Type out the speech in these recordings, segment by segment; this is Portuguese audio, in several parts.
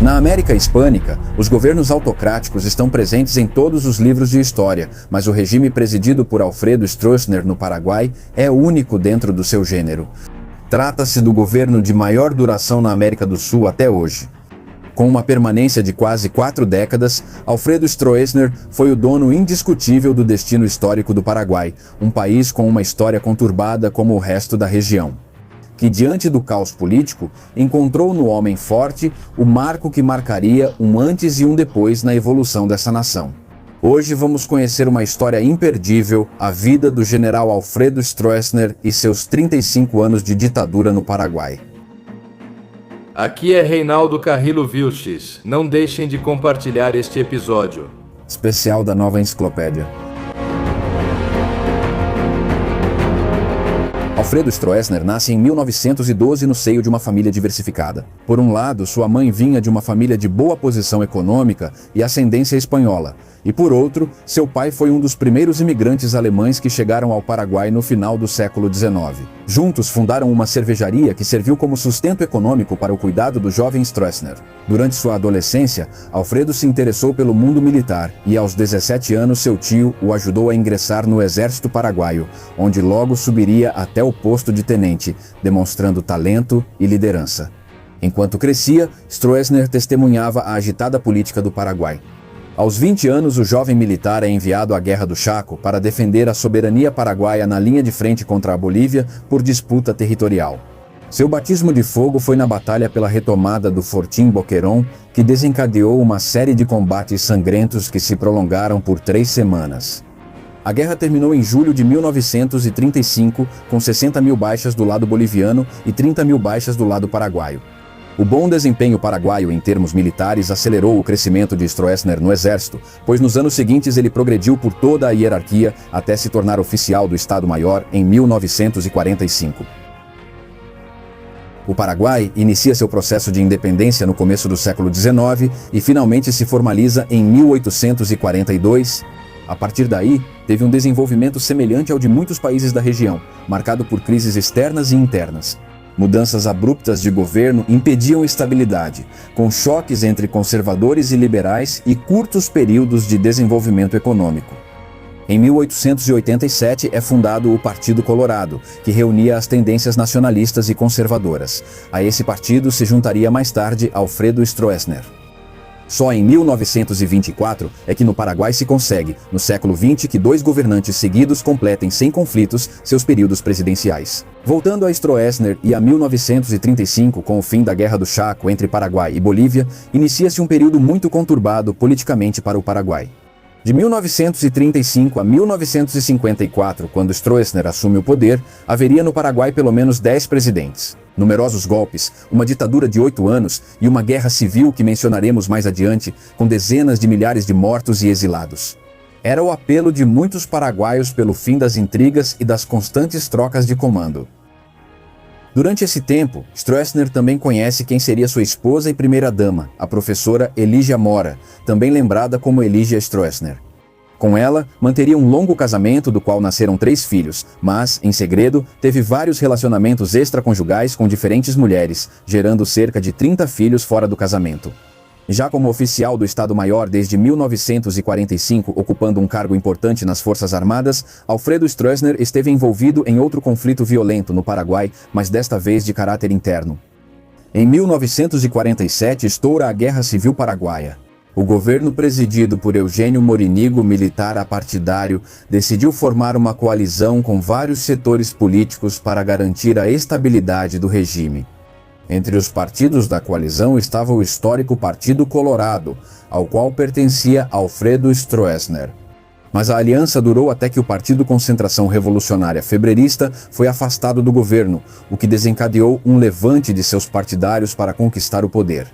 Na América Hispânica, os governos autocráticos estão presentes em todos os livros de história, mas o regime presidido por Alfredo Stroessner no Paraguai é único dentro do seu gênero. Trata-se do governo de maior duração na América do Sul até hoje. Com uma permanência de quase 4 décadas, Alfredo Stroessner foi o dono indiscutível do destino histórico do Paraguai, um país com uma história conturbada como o resto da região, que, diante do caos político, encontrou no homem forte o marco que marcaria um antes e um depois na evolução dessa nação. Hoje vamos conhecer uma história imperdível, a vida do general Alfredo Stroessner e seus 35 anos de ditadura no Paraguai. Aqui é Reinaldo Carrillo Vilches. Não deixem de compartilhar este episódio. Especial da Nova Enciclopédia. Alfredo Stroessner nasce em 1912 no seio de uma família diversificada. Por um lado, sua mãe vinha de uma família de boa posição econômica e ascendência espanhola, e por outro, seu pai foi um dos primeiros imigrantes alemães que chegaram ao Paraguai no final do século XIX. Juntos fundaram uma cervejaria que serviu como sustento econômico para o cuidado do jovem Stroessner. Durante sua adolescência, Alfredo se interessou pelo mundo militar e aos 17 anos seu tio o ajudou a ingressar no exército paraguaio, onde logo subiria até o posto de tenente, demonstrando talento e liderança. Enquanto crescia, Stroessner testemunhava a agitada política do Paraguai. Aos 20 anos, o jovem militar é enviado à Guerra do Chaco para defender a soberania paraguaia na linha de frente contra a Bolívia por disputa territorial. Seu batismo de fogo foi na batalha pela retomada do Fortim Boquerón, que desencadeou uma série de combates sangrentos que se prolongaram por 3 semanas. A guerra terminou em julho de 1935, com 60 mil baixas do lado boliviano e 30 mil baixas do lado paraguaio. O bom desempenho paraguaio em termos militares acelerou o crescimento de Stroessner no exército, pois nos anos seguintes ele progrediu por toda a hierarquia até se tornar oficial do Estado-Maior em 1945. O Paraguai inicia seu processo de independência no começo do século XIX e finalmente se formaliza em 1842. A partir daí, teve um desenvolvimento semelhante ao de muitos países da região, marcado por crises externas e internas. Mudanças abruptas de governo impediam estabilidade, com choques entre conservadores e liberais e curtos períodos de desenvolvimento econômico. Em 1887 é fundado o Partido Colorado, que reunia as tendências nacionalistas e conservadoras. A esse partido se juntaria mais tarde Alfredo Stroessner. Só em 1924 é que no Paraguai se consegue, no século XX, que 2 governantes seguidos completem sem conflitos seus períodos presidenciais. Voltando a Stroessner e a 1935, com o fim da Guerra do Chaco entre Paraguai e Bolívia, inicia-se um período muito conturbado politicamente para o Paraguai. De 1935 a 1954, quando Stroessner assume o poder, haveria no Paraguai pelo menos 10 presidentes. Numerosos golpes, uma ditadura de 8 anos e uma guerra civil que mencionaremos mais adiante, com dezenas de milhares de mortos e exilados. Era o apelo de muitos paraguaios pelo fim das intrigas e das constantes trocas de comando. Durante esse tempo, Stroessner também conhece quem seria sua esposa e primeira-dama, a professora Elígia Mora, também lembrada como Elígia Stroessner. Com ela, manteria um longo casamento do qual nasceram 3 filhos, mas, em segredo, teve vários relacionamentos extraconjugais com diferentes mulheres, gerando cerca de 30 filhos fora do casamento. Já como oficial do Estado-Maior desde 1945, ocupando um cargo importante nas Forças Armadas, Alfredo Stroessner esteve envolvido em outro conflito violento no Paraguai, mas desta vez de caráter interno. Em 1947 estoura a Guerra Civil Paraguaia. O governo presidido por Eugênio Morínigo, militar apartidário, decidiu formar uma coalizão com vários setores políticos para garantir a estabilidade do regime. Entre os partidos da coalizão estava o histórico Partido Colorado, ao qual pertencia Alfredo Stroessner. Mas a aliança durou até que o Partido Concentração Revolucionária Febrerista foi afastado do governo, o que desencadeou um levante de seus partidários para conquistar o poder.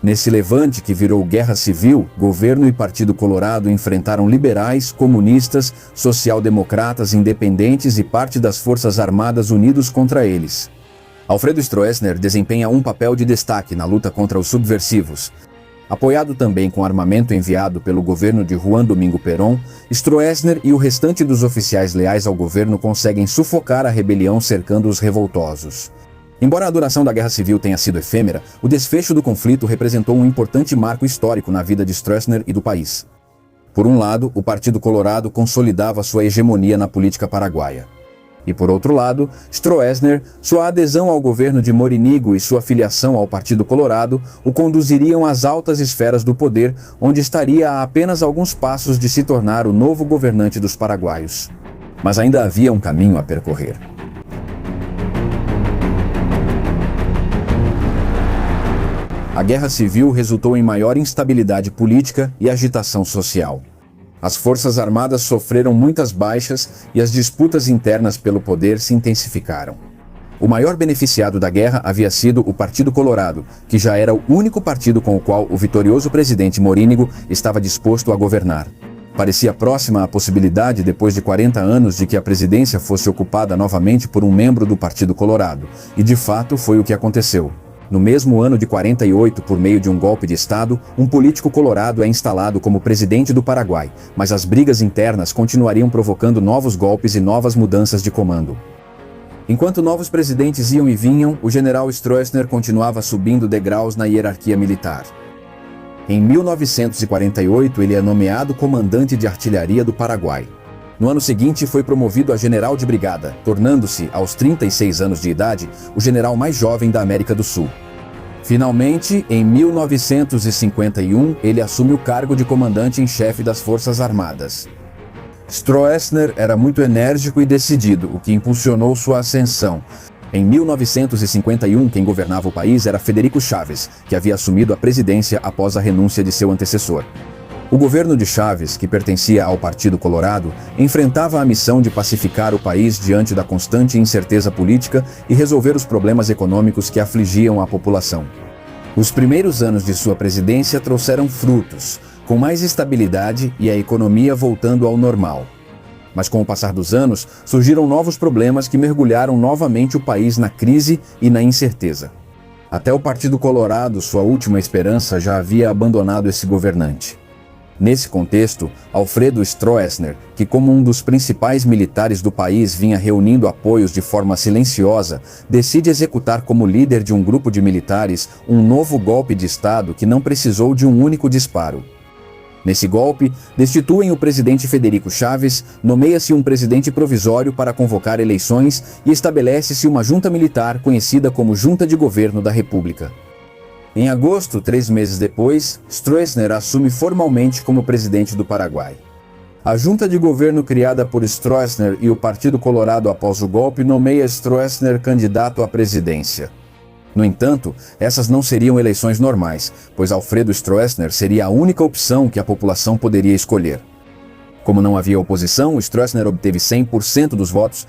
Nesse levante, que virou guerra civil, governo e Partido Colorado enfrentaram liberais, comunistas, social-democratas, independentes e parte das Forças Armadas unidos contra eles. Alfredo Stroessner desempenha um papel de destaque na luta contra os subversivos. Apoiado também com armamento enviado pelo governo de Juan Domingo Perón, Stroessner e o restante dos oficiais leais ao governo conseguem sufocar a rebelião cercando os revoltosos. Embora a duração da Guerra Civil tenha sido efêmera, o desfecho do conflito representou um importante marco histórico na vida de Stroessner e do país. Por um lado, o Partido Colorado consolidava sua hegemonia na política paraguaia. E por outro lado, Stroessner, sua adesão ao governo de Morínigo e sua filiação ao Partido Colorado o conduziriam às altas esferas do poder, onde estaria a apenas alguns passos de se tornar o novo governante dos paraguaios. Mas ainda havia um caminho a percorrer. A Guerra Civil resultou em maior instabilidade política e agitação social. As Forças Armadas sofreram muitas baixas e as disputas internas pelo poder se intensificaram. O maior beneficiado da guerra havia sido o Partido Colorado, que já era o único partido com o qual o vitorioso presidente Morínigo estava disposto a governar. Parecia próxima a possibilidade, depois de 40 anos, de que a presidência fosse ocupada novamente por um membro do Partido Colorado, e de fato foi o que aconteceu. No mesmo ano de 48, por meio de um golpe de Estado, um político colorado é instalado como presidente do Paraguai, mas as brigas internas continuariam provocando novos golpes e novas mudanças de comando. Enquanto novos presidentes iam e vinham, o general Stroessner continuava subindo degraus na hierarquia militar. Em 1948, ele é nomeado comandante de artilharia do Paraguai. No ano seguinte, foi promovido a general de brigada, tornando-se, aos 36 anos de idade, o general mais jovem da América do Sul. Finalmente, em 1951, ele assume o cargo de comandante em chefe das Forças Armadas. Stroessner era muito enérgico e decidido, o que impulsionou sua ascensão. Em 1951, quem governava o país era Federico Chávez, que havia assumido a presidência após a renúncia de seu antecessor. O governo de Chávez, que pertencia ao Partido Colorado, enfrentava a missão de pacificar o país diante da constante incerteza política e resolver os problemas econômicos que afligiam a população. Os primeiros anos de sua presidência trouxeram frutos, com mais estabilidade e a economia voltando ao normal. Mas com o passar dos anos, surgiram novos problemas que mergulharam novamente o país na crise e na incerteza. Até o Partido Colorado, sua última esperança, já havia abandonado esse governante. Nesse contexto, Alfredo Stroessner, que como um dos principais militares do país vinha reunindo apoios de forma silenciosa, decide executar como líder de um grupo de militares um novo golpe de Estado que não precisou de um único disparo. Nesse golpe, destituem o presidente Federico Chávez, nomeia-se um presidente provisório para convocar eleições e estabelece-se uma junta militar conhecida como Junta de Governo da República. Em agosto, 3 meses depois, Stroessner assume formalmente como presidente do Paraguai. A junta de governo criada por Stroessner e o Partido Colorado após o golpe nomeia Stroessner candidato à presidência. No entanto, essas não seriam eleições normais, pois Alfredo Stroessner seria a única opção que a população poderia escolher. Como não havia oposição, Stroessner obteve 100% dos votos,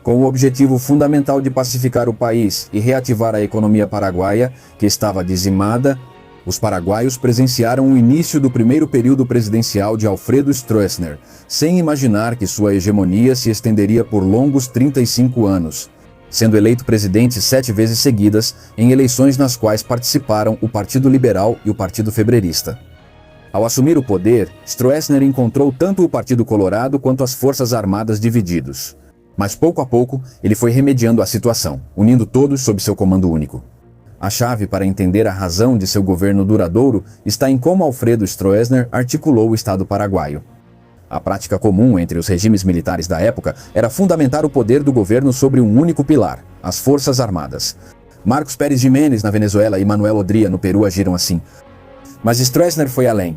com o objetivo fundamental de pacificar o país e reativar a economia paraguaia, que estava dizimada. Os paraguaios presenciaram o início do primeiro período presidencial de Alfredo Stroessner, sem imaginar que sua hegemonia se estenderia por longos 35 anos, sendo eleito presidente 7 vezes seguidas em eleições nas quais participaram o Partido Liberal e o Partido Febrerista. Ao assumir o poder, Stroessner encontrou tanto o Partido Colorado quanto as Forças Armadas divididos. Mas pouco a pouco, ele foi remediando a situação, unindo todos sob seu comando único. A chave para entender a razão de seu governo duradouro está em como Alfredo Stroessner articulou o Estado paraguaio. A prática comum entre os regimes militares da época era fundamentar o poder do governo sobre um único pilar, as Forças Armadas. Marcos Pérez Jiménez na Venezuela e Manuel Odría no Peru agiram assim. Mas Stroessner foi além.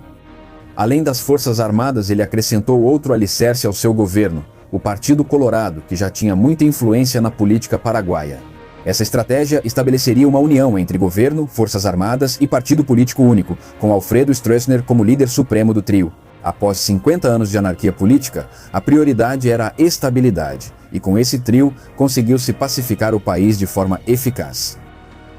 Além das Forças Armadas, ele acrescentou outro alicerce ao seu governo, o Partido Colorado, que já tinha muita influência na política paraguaia. Essa estratégia estabeleceria uma união entre governo, Forças Armadas e partido político único, com Alfredo Stroessner como líder supremo do trio. Após 50 anos de anarquia política, a prioridade era a estabilidade, e com esse trio conseguiu-se pacificar o país de forma eficaz.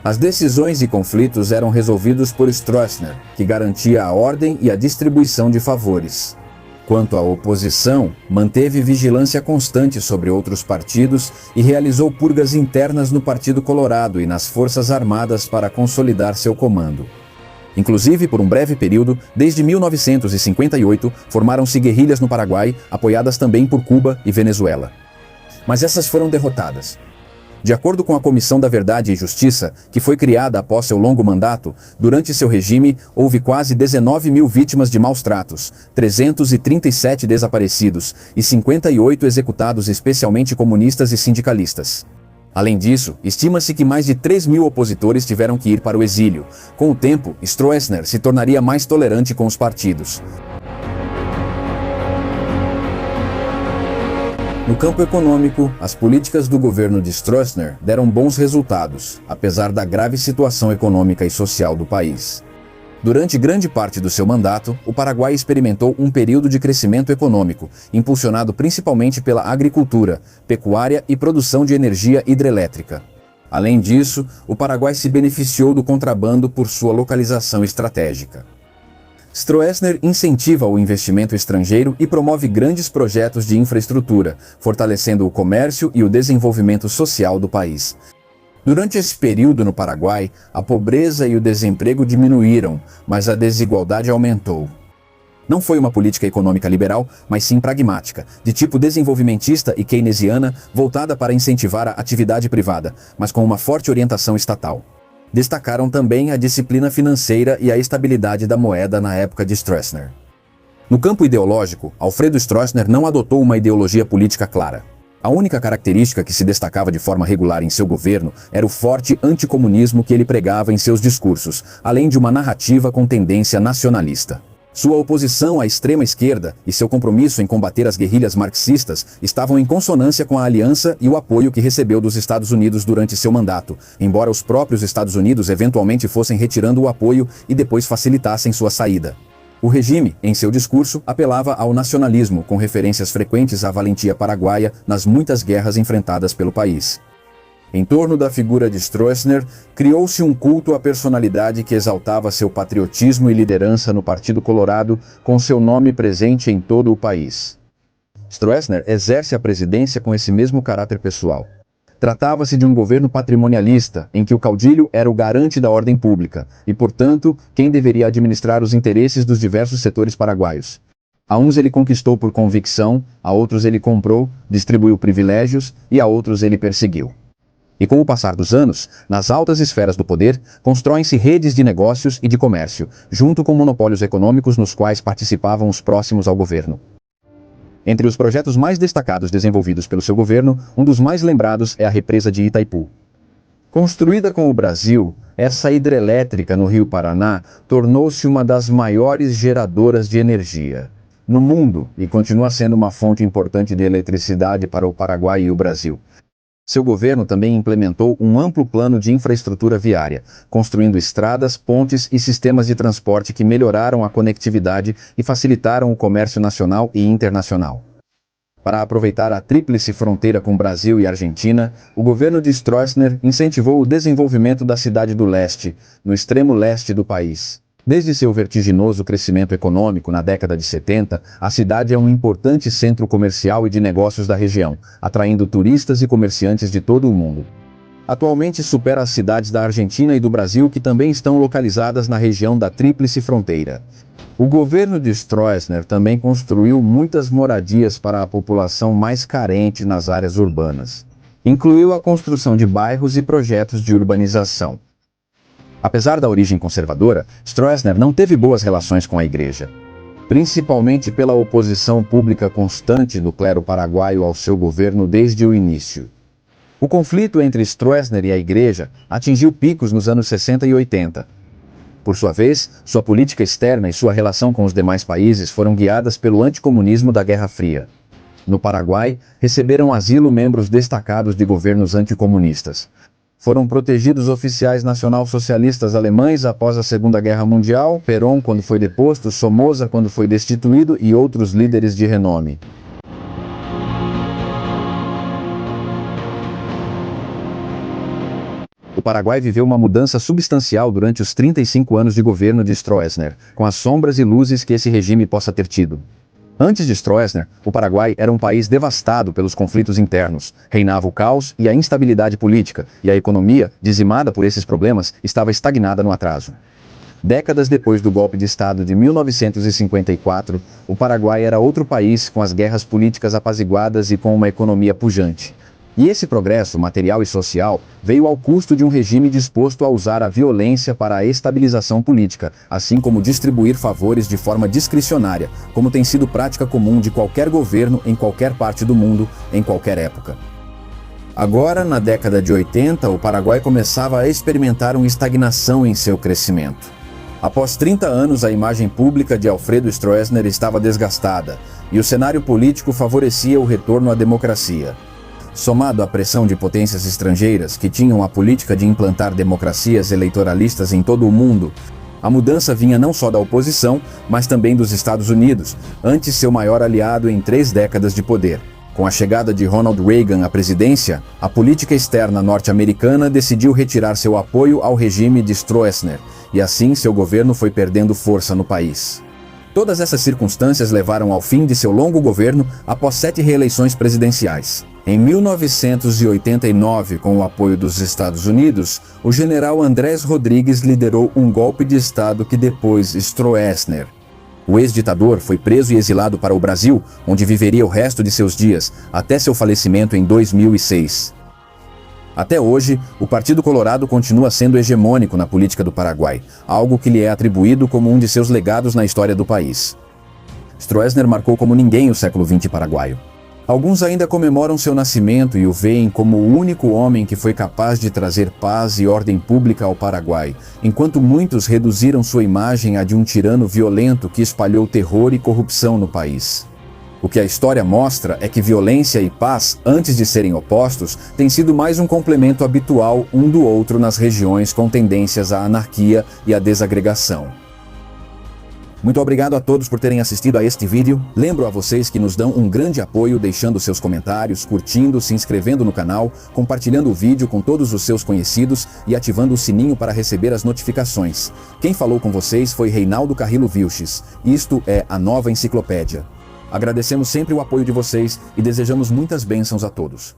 As decisões e conflitos eram resolvidos por Stroessner, que garantia a ordem e a distribuição de favores. Quanto à oposição, manteve vigilância constante sobre outros partidos e realizou purgas internas no Partido Colorado e nas Forças Armadas para consolidar seu comando. Inclusive, por um breve período, desde 1958, formaram-se guerrilhas no Paraguai, apoiadas também por Cuba e Venezuela. Mas essas foram derrotadas. De acordo com a Comissão da Verdade e Justiça, que foi criada após seu longo mandato, durante seu regime houve quase 19 mil vítimas de maus tratos, 337 desaparecidos e 58 executados, especialmente comunistas e sindicalistas. Além disso, estima-se que mais de 3 mil opositores tiveram que ir para o exílio. Com o tempo, Stroessner se tornaria mais tolerante com os partidos. No campo econômico, as políticas do governo de Stroessner deram bons resultados, apesar da grave situação econômica e social do país. Durante grande parte do seu mandato, o Paraguai experimentou um período de crescimento econômico, impulsionado principalmente pela agricultura, pecuária e produção de energia hidrelétrica. Além disso, o Paraguai se beneficiou do contrabando por sua localização estratégica. Stroessner incentiva o investimento estrangeiro e promove grandes projetos de infraestrutura, fortalecendo o comércio e o desenvolvimento social do país. Durante esse período no Paraguai, a pobreza e o desemprego diminuíram, mas a desigualdade aumentou. Não foi uma política econômica liberal, mas sim pragmática, de tipo desenvolvimentista e keynesiana, voltada para incentivar a atividade privada, mas com uma forte orientação estatal. Destacaram também a disciplina financeira e a estabilidade da moeda na época de Stroessner. No campo ideológico, Alfredo Stroessner não adotou uma ideologia política clara. A única característica que se destacava de forma regular em seu governo era o forte anticomunismo que ele pregava em seus discursos, além de uma narrativa com tendência nacionalista. Sua oposição à extrema-esquerda e seu compromisso em combater as guerrilhas marxistas estavam em consonância com a aliança e o apoio que recebeu dos Estados Unidos durante seu mandato, embora os próprios Estados Unidos eventualmente fossem retirando o apoio e depois facilitassem sua saída. O regime, em seu discurso, apelava ao nacionalismo, com referências frequentes à valentia paraguaia nas muitas guerras enfrentadas pelo país. Em torno da figura de Stroessner, criou-se um culto à personalidade que exaltava seu patriotismo e liderança no Partido Colorado, com seu nome presente em todo o país. Stroessner exerce a presidência com esse mesmo caráter pessoal. Tratava-se de um governo patrimonialista, em que o caudilho era o garante da ordem pública, e, portanto, quem deveria administrar os interesses dos diversos setores paraguaios. A uns ele conquistou por convicção, a outros ele comprou, distribuiu privilégios, e a outros ele perseguiu. E com o passar dos anos, nas altas esferas do poder, constroem-se redes de negócios e de comércio, junto com monopólios econômicos nos quais participavam os próximos ao governo. Entre os projetos mais destacados desenvolvidos pelo seu governo, um dos mais lembrados é a represa de Itaipu. Construída com o Brasil, essa hidrelétrica no Rio Paraná tornou-se uma das maiores geradoras de energia no mundo e continua sendo uma fonte importante de eletricidade para o Paraguai e o Brasil. Seu governo também implementou um amplo plano de infraestrutura viária, construindo estradas, pontes e sistemas de transporte que melhoraram a conectividade e facilitaram o comércio nacional e internacional. Para aproveitar a tríplice fronteira com Brasil e Argentina, o governo de Stroessner incentivou o desenvolvimento da Cidade do Leste, no extremo leste do país. Desde seu vertiginoso crescimento econômico na década de 70, a cidade é um importante centro comercial e de negócios da região, atraindo turistas e comerciantes de todo o mundo. Atualmente supera as cidades da Argentina e do Brasil, que também estão localizadas na região da Tríplice Fronteira. O governo de Stroessner também construiu muitas moradias para a população mais carente nas áreas urbanas. Incluiu a construção de bairros e projetos de urbanização. Apesar da origem conservadora, Stroessner não teve boas relações com a Igreja, principalmente pela oposição pública constante do clero paraguaio ao seu governo desde o início. O conflito entre Stroessner e a Igreja atingiu picos nos anos 60 e 80. Por sua vez, sua política externa e sua relação com os demais países foram guiadas pelo anticomunismo da Guerra Fria. No Paraguai, receberam asilo membros destacados de governos anticomunistas. Foram protegidos oficiais nacional-socialistas alemães após a Segunda Guerra Mundial, Perón quando foi deposto, Somoza quando foi destituído e outros líderes de renome. O Paraguai viveu uma mudança substancial durante os 35 anos de governo de Stroessner, com as sombras e luzes que esse regime possa ter tido. Antes de Stroessner, o Paraguai era um país devastado pelos conflitos internos, reinava o caos e a instabilidade política, e a economia, dizimada por esses problemas, estava estagnada no atraso. Décadas depois do golpe de Estado de 1954, o Paraguai era outro país com as guerras políticas apaziguadas e com uma economia pujante. E esse progresso material e social veio ao custo de um regime disposto a usar a violência para a estabilização política, assim como distribuir favores de forma discricionária, como tem sido prática comum de qualquer governo em qualquer parte do mundo, em qualquer época. Agora, na década de 80, o Paraguai começava a experimentar uma estagnação em seu crescimento. Após 30 anos, a imagem pública de Alfredo Stroessner estava desgastada, e o cenário político favorecia o retorno à democracia. Somado à pressão de potências estrangeiras que tinham a política de implantar democracias eleitoralistas em todo o mundo, a mudança vinha não só da oposição, mas também dos Estados Unidos, antes seu maior aliado em 3 décadas de poder. Com a chegada de Ronald Reagan à presidência, a política externa norte-americana decidiu retirar seu apoio ao regime de Stroessner, e assim seu governo foi perdendo força no país. Todas essas circunstâncias levaram ao fim de seu longo governo após 7 reeleições presidenciais. Em 1989, com o apoio dos Estados Unidos, o general Andrés Rodrigues liderou um golpe de Estado que depôs Stroessner. O ex-ditador foi preso e exilado para o Brasil, onde viveria o resto de seus dias, até seu falecimento em 2006. Até hoje, o Partido Colorado continua sendo hegemônico na política do Paraguai, algo que lhe é atribuído como um de seus legados na história do país. Stroessner marcou como ninguém o século XX paraguaio. Alguns ainda comemoram seu nascimento e o veem como o único homem que foi capaz de trazer paz e ordem pública ao Paraguai, enquanto muitos reduziram sua imagem à de um tirano violento que espalhou terror e corrupção no país. O que a história mostra é que violência e paz, antes de serem opostos, têm sido mais um complemento habitual um do outro nas regiões com tendências à anarquia e à desagregação. Muito obrigado a todos por terem assistido a este vídeo. Lembro a vocês que nos dão um grande apoio deixando seus comentários, curtindo, se inscrevendo no canal, compartilhando o vídeo com todos os seus conhecidos e ativando o sininho para receber as notificações. Quem falou com vocês foi Reinaldo Carrillo Vilches. Isto é a Nova Enciclopédia. Agradecemos sempre o apoio de vocês e desejamos muitas bênçãos a todos.